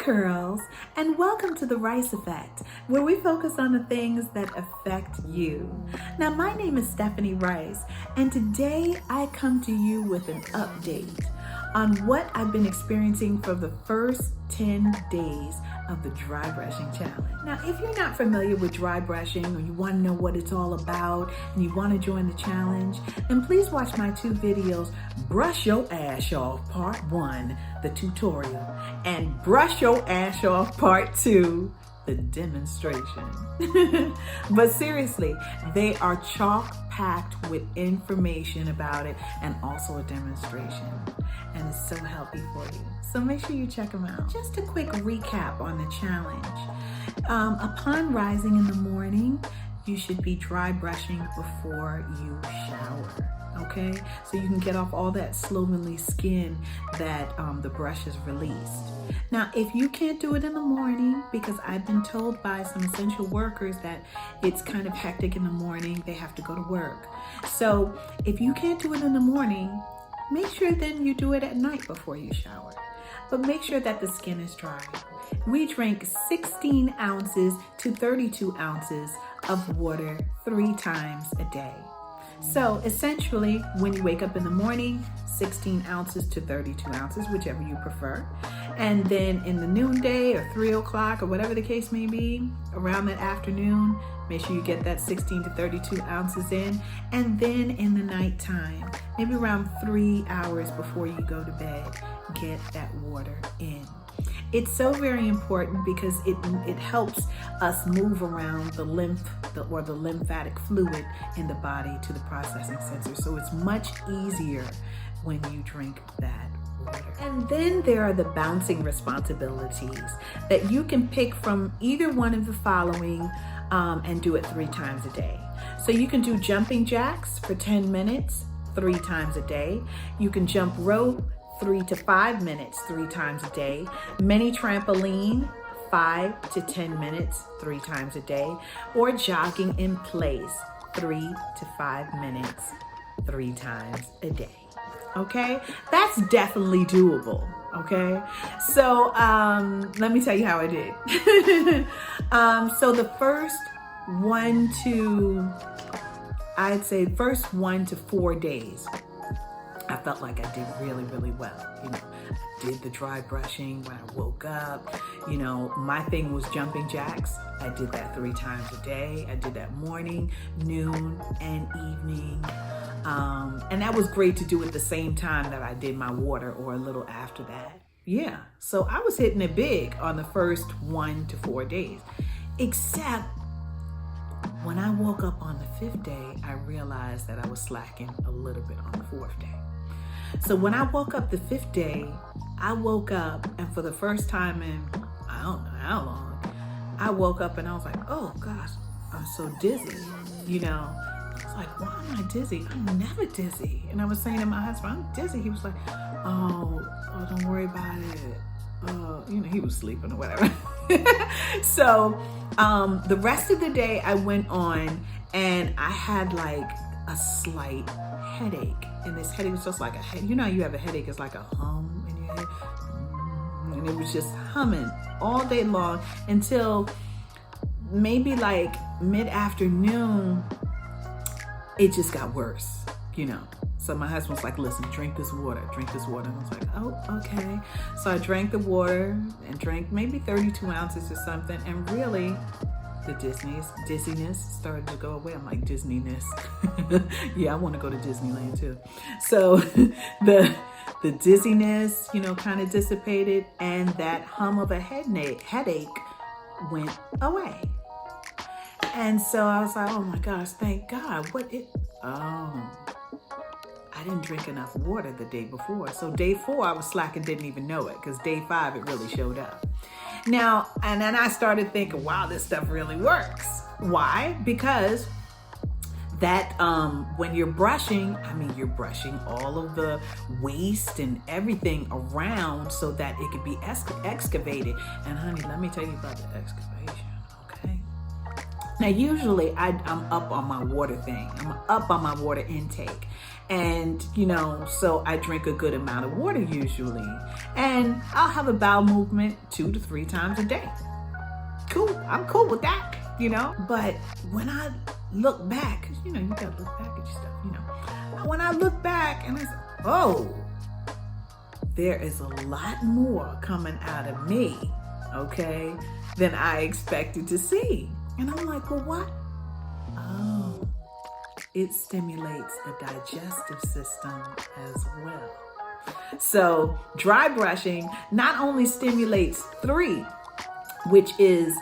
curls, and welcome to the Rice Effect, where we focus on the things that affect you. Now, my name is Stephanie Rice, and today I come to you with an update on what I've been experiencing for the first 10 days of the dry brushing challenge. Now, if you're not familiar with dry brushing, or you want to know what it's all about and you want to join the challenge, then please watch my two videos, Brush Your Ash Off Part 1, the tutorial, and Brush Your Ash Off Part 2, the demonstration. But seriously, they are chock-packed with information about it and also a demonstration. And it's so healthy for you. So make sure you check them out. Just a quick recap on the challenge. Upon rising in the morning, you should be dry brushing before you shower. Okay, so you can get off all that slovenly skin that the brush has released. Now, if you can't do it in the morning, because I've been told by some essential workers that it's kind of hectic in the morning, they have to go to work. So if you can't do it in the morning, make sure then you do it at night before you shower. But make sure that the skin is dry. We drink 16 ounces to 32 ounces of water 3 times a day. So essentially, when you wake up in the morning, 16 ounces to 32 ounces, whichever you prefer. And then in the noonday or 3 o'clock or whatever the case may be, around that afternoon, make sure you get that 16 to 32 ounces in. And then in the nighttime, maybe around 3 hours before you go to bed, get that water in. It's so very important because it helps us move around the lymphatic fluid in the body to the processing center. So it's much easier when you drink that water. And then there are the bouncing responsibilities that you can pick from either one of the following and do it 3 times a day. So you can do jumping jacks for 10 minutes, 3 times a day. You can jump rope 3 to 5 minutes, 3 times a day. Mini trampoline, 5 to 10 minutes, 3 times a day. Or jogging in place, 3 to 5 minutes, 3 times a day. Okay, that's definitely doable. Okay, so let me tell you how I did. So the first 1 to 4 days, I felt like I did really, really well. You know, I did the dry brushing when I woke up. You know, my thing was jumping jacks. I did that 3 times a day. I did that morning, noon, and evening. And that was great to do at the same time that I did my water or a little after that. Yeah, so I was hitting it big on the first 1 to 4 days. Except when I woke up on the 5th day, I realized that I was slacking a little bit on the 4th day. So when I woke up the 5th day, I woke up, and for the first time in I don't know how long, I woke up and I was like, oh gosh, I'm so dizzy. You know, I was like, why am I dizzy? I'm never dizzy. And I was saying to my husband, I'm dizzy. He was like, oh, don't worry about it. You know, he was sleeping or whatever. So the rest of the day I went on and I had like a slight headache. And this headache was just like a head. You know, you have a headache, it's like a hum in your head. And it was just humming all day long until maybe like mid-afternoon, it just got worse, you know. So my husband was like, listen, drink this water. And I was like, oh, okay. So I drank the water and drank maybe 32 ounces or something. And really, the dizziness started to go away. I'm like, Disneyness. Yeah, I want to go to Disneyland too. So the dizziness, you know, kind of dissipated, and that hum of a headache went away. And so I was like, oh my gosh, thank God. I didn't drink enough water the day before. So day 4, I was slacking, didn't even know it, because day 5, it really showed up. Now, and then I started thinking, wow, this stuff really works. Why? Because that when you're brushing, you're brushing all of the waste and everything around so that it could be excavated. And honey, let me tell you about the excavation, okay? Now, usually I'm up on my water thing. I'm up on my water intake. And, so I drink a good amount of water usually. And I'll have a bowel movement 2 to 3 times a day. Cool. I'm cool with that, But when I look back, 'cause, you gotta look back at your stuff, When I look back and I say, oh, there is a lot more coming out of me, okay, than I expected to see. And I'm like, well, what? Oh, it stimulates the digestive system as well. So dry brushing not only stimulates 3, which is,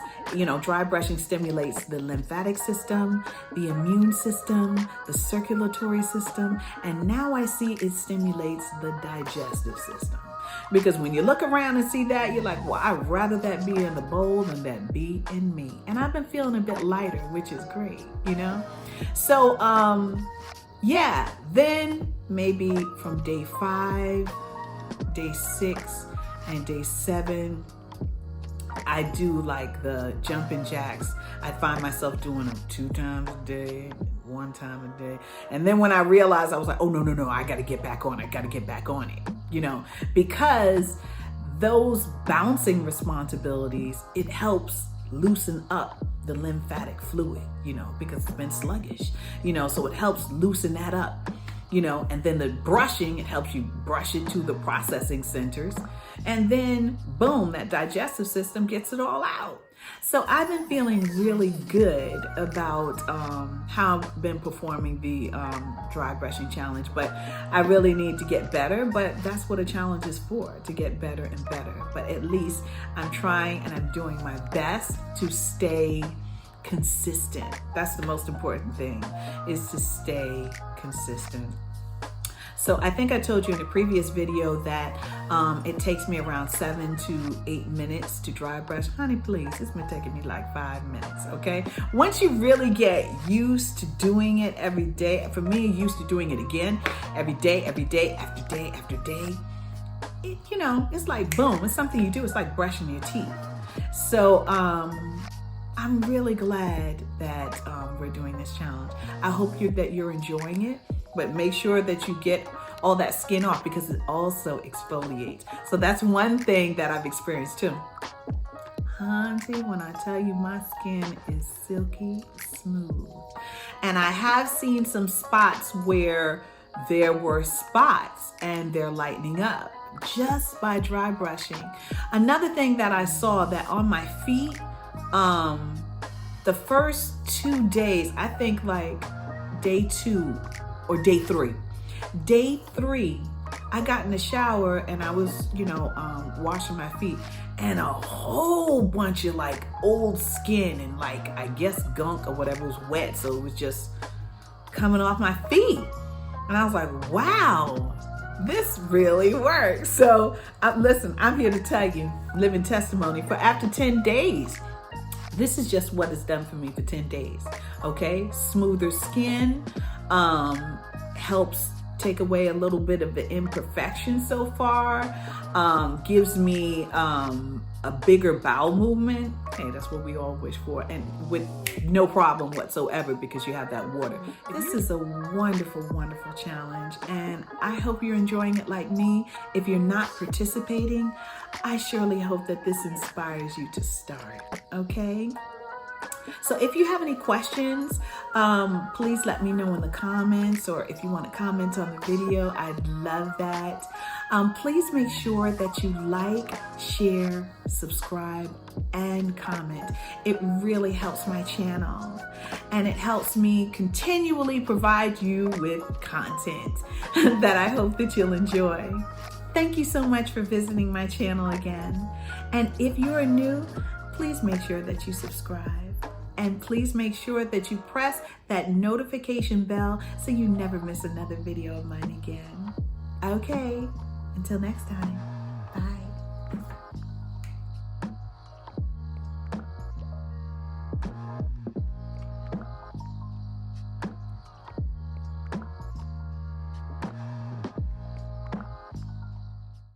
dry brushing stimulates the lymphatic system, the immune system, the circulatory system, and now I see it stimulates the digestive system. Because when you look around and see that, you're like, well, I'd rather that be in the bowl than that be in me. And I've been feeling a bit lighter, which is great, So, then maybe from day 5, day 6, and day 7, I do like the jumping jacks. I find myself doing them 2 times a day, 1 time a day. And then when I realized, I was like, oh, no, I got to get back on it. Because those bouncing responsibilities, it helps loosen up the lymphatic fluid, because it's been sluggish, so it helps loosen that up. And then the brushing, it helps you brush it to the processing centers. And then boom, that digestive system gets it all out. So I've been feeling really good about how I've been performing the dry brushing challenge, but I really need to get better. But that's what a challenge is for, to get better and better. But at least I'm trying and I'm doing my best to stay consistent. That's the most important thing, is to stay consistent. So I think I told you in the previous video that it takes me around 7 to 8 minutes to dry brush. Honey, please, it's been taking me like 5 minutes, okay? Once you really get used to doing it every day, for me, used to doing it again, every day, after day, after day, it's like boom, it's something you do. It's like brushing your teeth. So I'm really glad that we're doing this challenge. I hope that you're enjoying it. But make sure that you get all that skin off, because it also exfoliates. So that's one thing that I've experienced too. Auntie, when I tell you my skin is silky smooth. And I have seen some spots where there were spots and they're lightening up just by dry brushing. Another thing that I saw, that on my feet, the first 2 days, I think like day 2 or day 3. Day 3, I got in the shower and I was, washing my feet, and a whole bunch of like old skin and like, I guess gunk or whatever was wet. So it was just coming off my feet. And I was like, wow, this really works. So listen, I'm here to tell you, living testimony, for after 10 days, this is just what it's done for me for 10 days. Okay. Smoother skin, helps take away a little bit of the imperfection so far, gives me a bigger bowel movement. Hey, that's what we all wish for, and with no problem whatsoever, because you have that water. This is a wonderful, wonderful challenge, and I hope you're enjoying it like me. If you're not participating, I surely hope that this inspires you to start, okay? So if you have any questions, please let me know in the comments, or if you want to comment on the video, I'd love that. Please make sure that you like, share, subscribe, and comment. It really helps my channel, and it helps me continually provide you with content that I hope that you'll enjoy. Thank you so much for visiting my channel again. And if you're new, please make sure that you subscribe. And please make sure that you press that notification bell so you never miss another video of mine again. Okay, until next time.